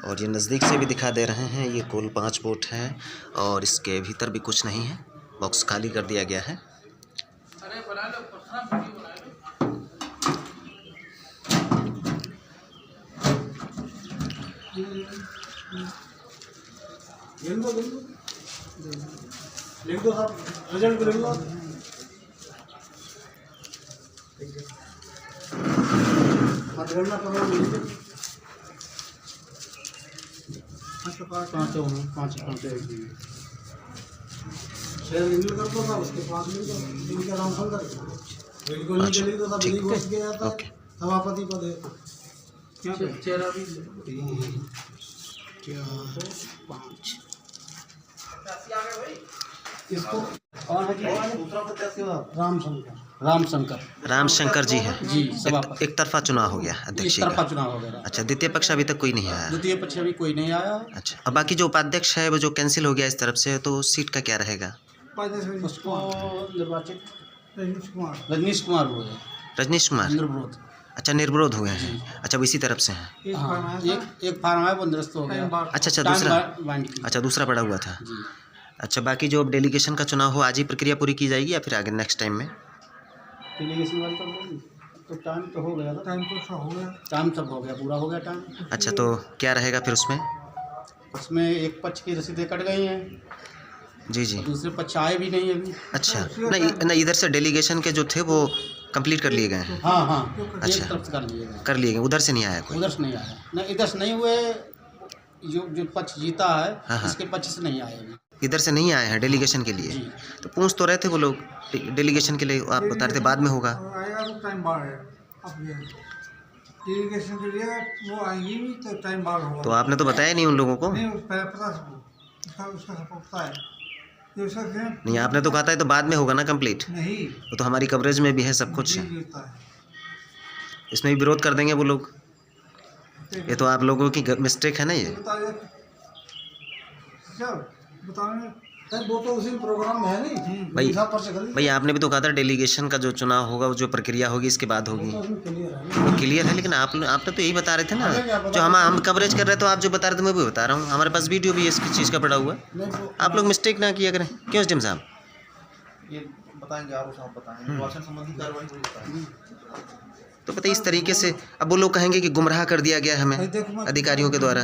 और ये नज़दीक से भी दिखा दे रहे हैं, ये कुल 5 वोट हैं, और इसके भीतर भी कुछ नहीं है, बॉक्स खाली कर दिया गया है। लिख दो साहब, रिजल्ट को लिख दो। मतगणना करो, लिख दो। 5 कर दो साहब, उसके 5 मिल दो, इनका नाम सुन कर बिल्कुल नहीं चली तो तब नहीं घोष किया जाता है सभापति पद है। क्या चेहरा भी 3 4 5 इसको कौन है कि दूसरा प्रत्याशी रामशंकर जी है जी। एक तरफा चुनाव हो गया अध्यक्ष एक तरफा का। चुनाव हो गया। अच्छा, द्वितीय पक्ष अभी तक कोई नहीं आया? द्वितीय पक्ष अभी कोई नहीं आया। अच्छा, अब बाकी जो उपाध्यक्ष है वो जो कैंसिल हो गया इस तरफ से, तो सीट का क्या रहेगा? उसको निर्वाचित रजनीश कुमार हुए हैं। रजनीश कुमार, निर्विरोध। अच्छा, निर्विरोध हुए हैं। अच्छा, वो इसी तरफ से हैं। एक फार्म है वो निरस्त हो गया। अच्छा, दूसरा, अच्छा दूसरा पड़ा हुआ था। अच्छा, बाकी जो अब डेलीगेशन का चुनाव हो, आज ही प्रक्रिया पूरी की जाएगी या फिर आगे नेक्स्ट टाइम में? डेलीगेशन वाला तो टाइम तो हो गया था, टाइम सब हो गया, पूरा हो गया टाइम। अच्छा, तो क्या रहेगा फिर उसमें? उसमें एक पक्ष की रसीदें कट गई हैं। जी जी। दूसरे पक्ष आए भी नहीं अभी। अच्छा, नहीं इधर से डेलीगेशन के जो थे वो कंप्लीट कर लिए गए हैं? हाँ, अच्छा, एक तरफ से कर लिए गए, उधर से नहीं आया कोई? उधर से नहीं आया, नहीं इधर से नहीं हुए, जो पक्ष जीता है हाँ, हाँ। इसके पक्ष से नहीं आए अभी। इधर से नहीं आए हैं डेलीगेशन के लिए, तो पूछ तो रहे थे वो लोग डेलीगेशन के लिए, आप बता रहे थे बाद में होगा। आएगा तो टाइम बाद है, अब ये डेलीगेशन के लिए वो आएंगी भी तो टाइम बाद होगा। तो आपने तो बताया नहीं उन लोगों को? नहीं पता उसका सब पता है ये उसका नहीं, आपने तो कहा था तो बाद में होगा ना कंप्लीट। नहीं वो तो हमारी कवरेज में भी है सब कुछ, इसमें भी विरोध कर देंगे वो लोग। ये तो आप लोगों की मिस्टेक है ना ये। वो तो उसी प्रोग्राम में है नहीं भाई आपने भी तो कहा था डेलीगेशन का जो चुनाव होगा, वो जो प्रक्रिया होगी इसके बाद होगी। क्लियर है, लेकिन आपने तो यही बता रहे थे ना, जो हम कवरेज कर रहे थे, तो आप जो बता रहे थे मैं भी बता रहा हूँ। हमारे पास वीडियो भी है इसकी चीज़ का पड़ा हुआ। आप लोग मिस्टेक ना किया करें। क्यों एसडीएम साहब? ये बताएंगे, आप साहब बताएंगे, निर्वाचन संबंधी कार्रवाई होगी। तो पता इस तरीके से अब वो लोग कहेंगे कि गुमराह कर दिया गया हमें अधिकारियों के द्वारा।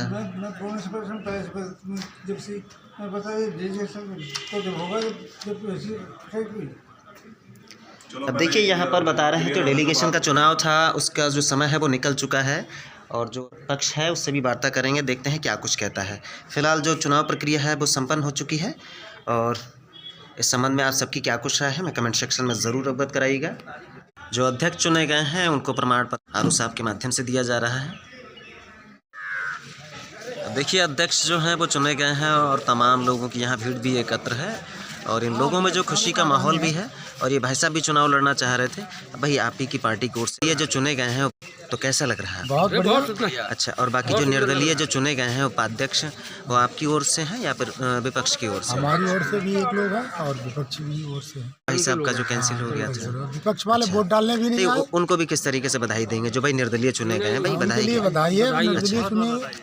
अब देखिए यहाँ पर बता रहे हैं, तो डेलीगेशन का चुनाव था, उसका जो समय है वो निकल चुका है, और जो पक्ष है उससे भी वार्ता करेंगे, देखते हैं क्या कुछ कहता है। फिलहाल जो चुनाव प्रक्रिया है वो संपन्न हो चुकी है, और इस संबंध में आप सबकी क्या कुछ राय है हमें कमेंट सेक्शन में ज़रूर अवगत कराइएगा। जो अध्यक्ष चुने गए हैं उनको प्रमाण पत्र आरओ साहब के माध्यम से दिया जा रहा है। अब देखिए अध्यक्ष जो हैं वो चुने गए हैं, और तमाम लोगों की यहाँ भीड़ भी एकत्र है, और इन लोगों में जो खुशी का माहौल भी है। और ये भाई साहब भी चुनाव लड़ना चाह रहे थे। भाई आप ही की पार्टी की ओर से ये जो चुने गए हैं तो कैसा लग रहा है? बहुत बढ़िया। अच्छा, और बाकी जो निर्दलीय जो चुने गए हैं उपाध्यक्ष, वो आपकी ओर से हैं या फिर विपक्ष की ओर से? हमारी ओर से भी एक लोग हैं और विपक्ष की ओर से हैं। भाई साहब का जो कैंसिल हो गया था, विपक्ष वाले वोट डालने भी नहीं आए। उनको भी किस तरीके से बधाई देंगे जो भाई निर्दलीय चुने गए हैं? भाई बधाई है।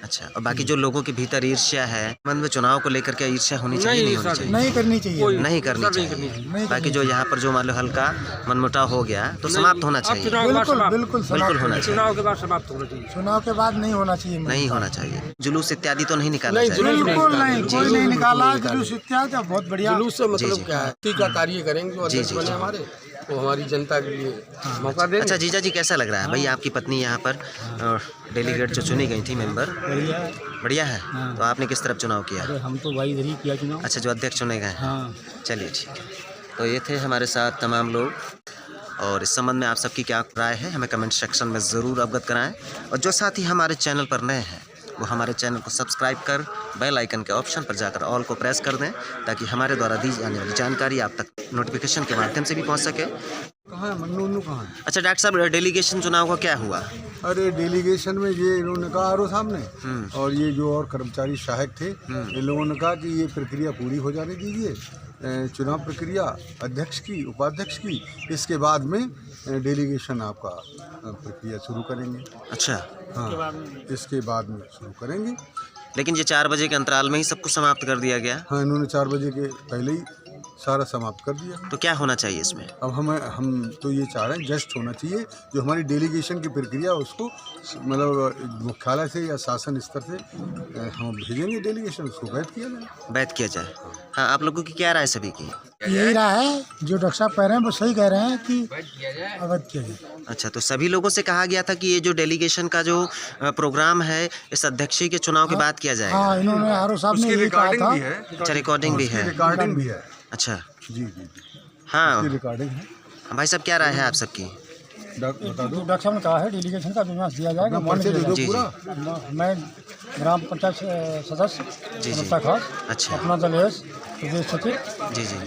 अच्छा, और बाकी जो लोगों के भीतर ईर्ष्या है, मन में चुनाव को लेकर के ईर्ष्या होनी चाहिए नहीं होनी चाहिए? नहीं करनी चाहिए, नहीं करनी चाहिए। बाकी जो यहाँ पर जो मान लो हल्का मनमुटाव हो गया तो समाप्त होना चाहिए। बिल्कुल बिल्कुल बिल्कुल होना चाहिए। चुनाव के बाद समाप्त होना चाहिए। चुनाव के बाद नहीं होना चाहिए, नहीं होना चाहिए। जुलूस इत्यादि तो नहीं निकाला चाहिए? बिल्कुल नहीं, कोई नहीं निकाला जुलूस इत्यादि। बहुत बढ़िया। जुलूस से मतलब क्या है, का कार्य करेंगे जो अध्यक्ष बने हमारे, वो हमारी जनता के लिए मौका दे। अच्छा जीजा जी, कैसा लग रहा है भाई आपकी पत्नी यहाँ पर डेलीगेट जो चुनी गई थी मेंबर? बढ़िया है। तो आपने किस तरफ चुनाव किया? हम तो भाई इधर ही किया चुनाव। अच्छा, जो अध्यक्ष चुने गए हैं। चलिए ठीक है। तो ये थे हमारे साथ तमाम लोग, और इस संबंध में आप सबकी क्या राय है हमें कमेंट सेक्शन में ज़रूर अवगत कराएं। और जो साथी हमारे चैनल पर नए हैं वो हमारे चैनल को सब्सक्राइब कर बेल आइकन के ऑप्शन पर जाकर ऑल को प्रेस कर दें, ताकि हमारे द्वारा दी जाने वाली जानकारी आप तक नोटिफिकेशन के माध्यम से भी पहुंच सके। कहाँ है मन्नू कहाँ है? अच्छा डॉक्टर साहब, डेलीगेशन चुनाव का क्या हुआ? अरे डेलीगेशन में ये इन्होंने कहा आरओ साहब ने, और ये जो और कर्मचारी सहायक थे, इन लोगों ने कहा कि ये प्रक्रिया पूरी हो जाने दीजिए, चुनाव प्रक्रिया अध्यक्ष की, उपाध्यक्ष की, इसके बाद में डेलीगेशन आपका प्रक्रिया शुरू करेंगे। अच्छा, हाँ, इसके बाद में शुरू करेंगे। लेकिन ये 4 बजे के अंतराल में ही सब कुछ समाप्त कर दिया गया? हाँ, इन्होंने 4 बजे के पहले ही सारा समाप्त कर दिया। तो क्या होना चाहिए इसमें? अब हम तो ये चाह रहे हैं जस्ट होना चाहिए, जो हमारी डेलीगेशन की प्रक्रिया उसको मतलब मुख्यालय से या शासन स्तर से हम भेजेंगे डेलीगेशन, उसको वैध किया जाए। वैध किया जाए। हाँ, आप लोगों की क्या राय सभी की? यही राय है, जो डॉक्टर साहब कह रहे हैं वो सही कह रहे हैं कि अवैध किया जाए। अच्छा, तो सभी लोगों से कहा गया था कि ये जो डेलीगेशन का जो प्रोग्राम है इस अध्यक्षीय के चुनाव के बाद किया जाएगा? हाँ, इन्होंने आरओ साहब ने यही कहा था। अच्छा, रिकॉर्डिंग भी है? रिकॉर्डिंग भी है। अच्छा जी जी, हाँ रिकॉर्डिंग है। भाई साहब, क्या राय है आप सबकी? डॉक्टर साहब ने कहा है डेलीगेशन का विमर्श दिया जाएगा। मैं ग्राम पंचायत सदस्य खास, अच्छा, अपना दलेस प्रदेश सचिव। जी जी।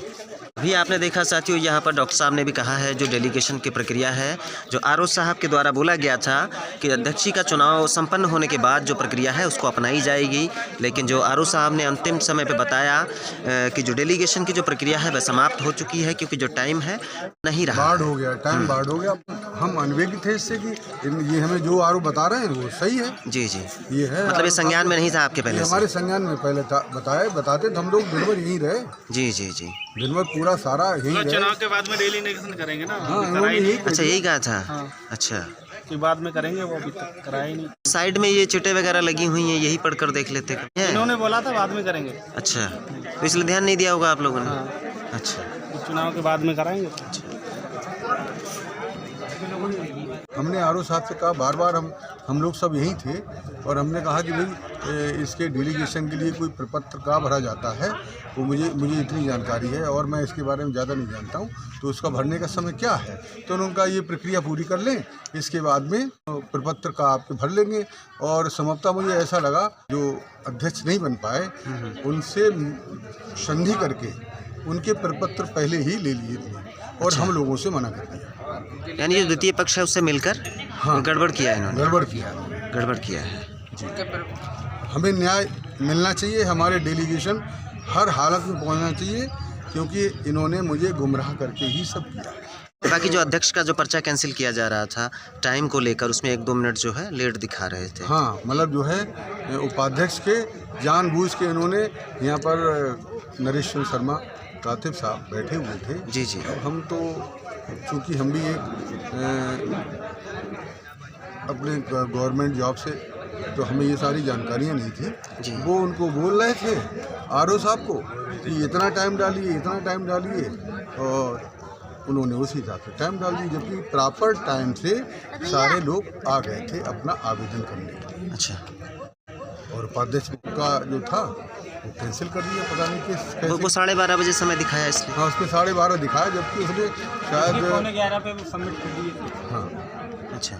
भी आपने देखा साथियों, यहाँ पर डॉक्टर साहब ने भी कहा है जो डेलीगेशन की प्रक्रिया है, जो आरओ साहब के द्वारा बोला गया था कि अध्यक्षी का चुनाव संपन्न होने के बाद जो प्रक्रिया है उसको अपनाई जाएगी, लेकिन जो आरओ साहब ने अंतिम समय पे बताया कि जो डेलीगेशन की जो प्रक्रिया है वह समाप्त हो चुकी है, क्योंकि जो टाइम है नहीं रहा, बाढ़ हो गया, टाइम बाढ़ हो गया। हम अनभिज्ञ थे इससे कि ये हमें जो आरओ बता रहे हैं वो सही है। जी जी, ये है, मतलब ये संज्ञान में नहीं था आपके पहले? हमारे संज्ञान में पहले था, बताते थे, हम लोग दिन भर यहीं रहे। जी जी जी, दिन भर पूरा सारा यहीं रहे। चुनाव के बाद में डेलीगेशन करेंगे ना? हाँ, अच्छा यही कहा था। अच्छा, के बाद में करेंगे, वो अभी तक कराया ही नहीं। साइड में ये चिटें वगैरह लगी हुई हैं, यही पढ़कर देख लेते हैं। इन्होंने बोला था बाद में करेंगे। अच्छा, तो इसलिए ध्यान नहीं दिया होगा आप लोगों ने? अच्छा, चुनाव के बाद में कराएंगे। हमने आरओ साहब से कहा बार बार, हम लोग सब यहीं थे और हमने कहा कि भाई इसके डेलीगेशन के लिए कोई प्रपत्र का भरा जाता है, वो मुझे इतनी जानकारी है और मैं इसके बारे में ज़्यादा नहीं जानता हूँ, तो उसका भरने का समय क्या है। तो उन्होंने कहा ये प्रक्रिया पूरी कर लें, इसके बाद में प्रपत्र का आपके भर लेंगे। और संभवतः मुझे ऐसा लगा जो अध्यक्ष नहीं बन पाए उनसे संधि करके उनके प्रपत्र पहले ही ले लिए थे और हम लोगों से मना कर दिया। यानी जो द्वितीय पक्ष है उससे मिलकर हाँ, गड़बड़ किया है इन्होंने। गड़बड़ किया है जी। हमें न्याय मिलना चाहिए, हमारे डेलीगेशन हर हालत में पहुंचना चाहिए, क्योंकि इन्होंने मुझे गुमराह करके ही सब किया। बाकी जो अध्यक्ष का जो पर्चा कैंसिल किया जा रहा था टाइम को लेकर, उसमें 1-2 मिनट जो है लेट दिखा रहे थे। हाँ, मतलब जो है उपाध्यक्ष के जानबूझ के इन्होंने यहाँ पर नरेश शर्मा कातिब साहब बैठे हुए थे। जी जी। हम तो चूँकि हम भी एक अपने गवर्नमेंट जॉब से, तो हमें ये सारी जानकारियाँ नहीं थी। वो उनको बोल रहे थे आरओ साहब को कि इतना टाइम डालिए, और उन्होंने उसी हिसाब से टाइम डाल दिया, जबकि प्रॉपर टाइम से सारे लोग आ गए थे अपना आवेदन करने के लिए। अच्छा। और उपाध्यक्ष का जो था वो कैंसिल कर दिया, पता नहीं किस वो 12:30 बजे समय दिखाया इसलिए। हाँ, उसमें 12:30 दिखाया, जबकि उसने शायद 11 पे सबमिट कर दिए। हाँ। अच्छा।